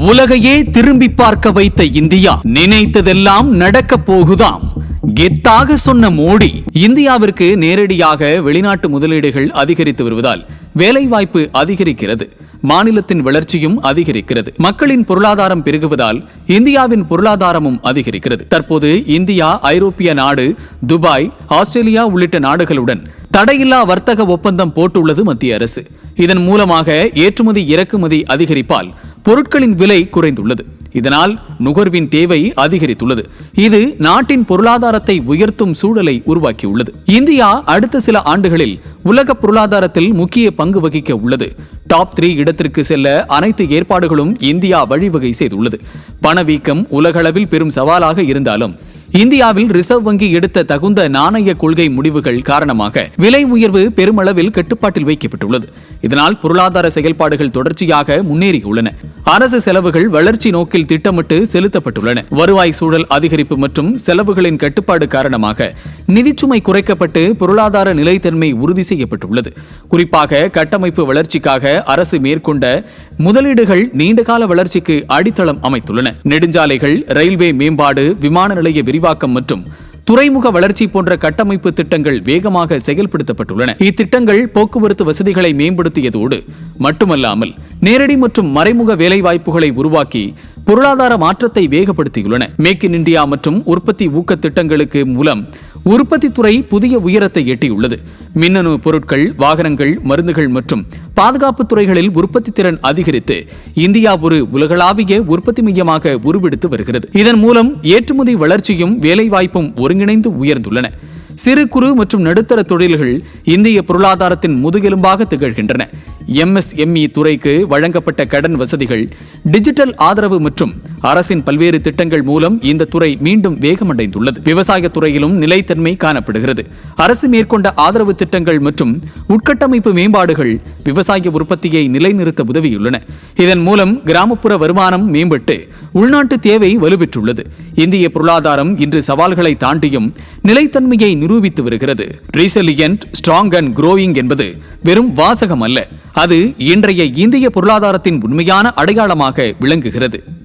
உலகையே திரும்பி பார்க்க வைத்த இந்தியா நினைத்ததெல்லாம் நடக்க போகுதாம். கெத்தாக சொன்ன மோடி இந்தியாவிற்கு நேரடியாக வெளிநாட்டு முதலீடுகள் அதிகரித்து வருவதால் வேலைவாய்ப்பு அதிகரிக்கிறது, மாநிலத்தின் வளர்ச்சியும் அதிகரிக்கிறது, மக்களின் பொருளாதாரம் பெருகுவதால் இந்தியாவின் பொருளாதாரமும் அதிகரிக்கிறது. தற்போது இந்தியா ஐரோப்பிய நாடு, துபாய், ஆஸ்திரேலியா உள்ளிட்ட நாடுகளுடன் தடையில்லா வர்த்தக ஒப்பந்தம் போட்டுள்ளது மத்திய அரசு. இதன் மூலமாக ஏற்றுமதி இறக்குமதி அதிகரிப்பால் பொருட்களின் விலை குறைந்துள்ளது. இதனால் நுகர்வின் தேவை அதிகரித்துள்ளது. இது நாட்டின் பொருளாதாரத்தை உயர்த்தும் சூழலை உருவாக்கியுள்ளது. இந்தியா அடுத்த சில ஆண்டுகளில் உலக பொருளாதாரத்தில் முக்கிய பங்கு வகிக்க உள்ளது. டாப் 3 இடத்திற்கு செல்ல அனைத்து ஏற்பாடுகளும் இந்தியா வழிவகை செய்துள்ளது. பணவீக்கம் உலகளவில் பெரும் சவாலாக இருந்தாலும் இந்தியாவில் ரிசர்வ் வங்கி எடுத்த தகுந்த நாணய கொள்கை முடிவுகள் காரணமாக விலை உயர்வு பெருமளவில் கட்டுப்பாட்டில் வைக்கப்பட்டுள்ளது. இதனால் பொருளாதார செயல்பாடுகள் தொடர்ச்சியாக முன்னேறியுள்ளன. அரசு செலவுகள் வளர்ச்சி நோக்கில் திட்டமிட்டு செலுத்தப்பட்டுள்ளன. வருவாய் சூழல் அதிகரிப்பு மற்றும் செலவுகளின் கட்டுப்பாடு காரணமாக நிதிச்சுமை குறைக்கப்பட்டு பொருளாதார நிலைத்தன்மை உறுதி செய்யப்பட்டுள்ளது. குறிப்பாக கட்டமைப்பு வளர்ச்சிக்காக அரசு மேற்கொண்ட முதலீடுகள் நீண்டகால வளர்ச்சிக்கு அடித்தளம் அமைத்துள்ளன. நெடுஞ்சாலைகள், ரயில்வே மேம்பாடு, விமான நிலைய விரிவாக்கம் மற்றும் துறைமுக வளர்ச்சி போன்ற கட்டமைப்பு திட்டங்கள் வேகமாக செயல்படுத்தப்பட்டுள்ளன. இத்திட்டங்கள் போக்குவரத்து வசதிகளை மேம்படுத்தியதோடு மட்டுமல்லாமல் நேரடி மற்றும் மறைமுக வேலைவாய்ப்புகளை உருவாக்கி பொருளாதார மாற்றத்தை வேகப்படுத்தியுள்ளன. மேக் இன் இந்தியா மற்றும் உற்பத்தி ஊக்க திட்டங்களுக்கு மூலம் உற்பத்தி துறை புதிய உயரத்தை எட்டியுள்ளது. மின்னணு பொருட்கள், வாகனங்கள், மருந்துகள் மற்றும் பாதுகாப்பு துறைகளில் உற்பத்தி திறன் அதிகரித்து இந்தியா ஒரு உலகளாவிய உற்பத்தி மையமாக உருவெடுத்து வருகிறது. இதன் மூலம் ஏற்றுமதி வளர்ச்சியும் வேலைவாய்ப்பும் ஒருங்கிணைந்து உயர்ந்துள்ளன. சிறு குறு மற்றும் நடுத்தர தொழில்கள் இந்திய பொருளாதாரத்தின் முதுகெலும்பாக திகழ்கின்றன. MSME துறைக்கு வழங்கப்பட்ட கடன் வசதிகள், டிஜிட்டல் ஆதரவு மற்றும் அரசின் பல்வேறு திட்டங்கள் மூலம் இந்த துறை மீண்டும் வேகமடைந்துள்ளது. விவசாய துறையிலும் நிலைத்தன்மை காணப்படுகிறது. அரசு மேற்கொண்ட ஆதரவு திட்டங்கள் மற்றும் உட்கட்டமைப்பு மேம்பாடுகள் விவசாய உற்பத்தியை நிலைநிறுத்த உதவியுள்ளன. இதன் மூலம் கிராமப்புற வருமானம் மேம்பட்டு உள்நாட்டு தேவை வலுப்பெற்றுள்ளது. இந்திய பொருளாதாரம் இன்று சவால்களை தாண்டியும் நிலைத்தன்மையை நிரூபித்து வருகிறது. ரெசிலியன்ட், ஸ்ட்ராங் அண்ட் க்ரோயிங் என்பது வெறும் வாசகம் அல்ல, அது இன்றைய இந்திய பொருளாதாரத்தின் உண்மையான அடையாளமாக விளங்குகிறது.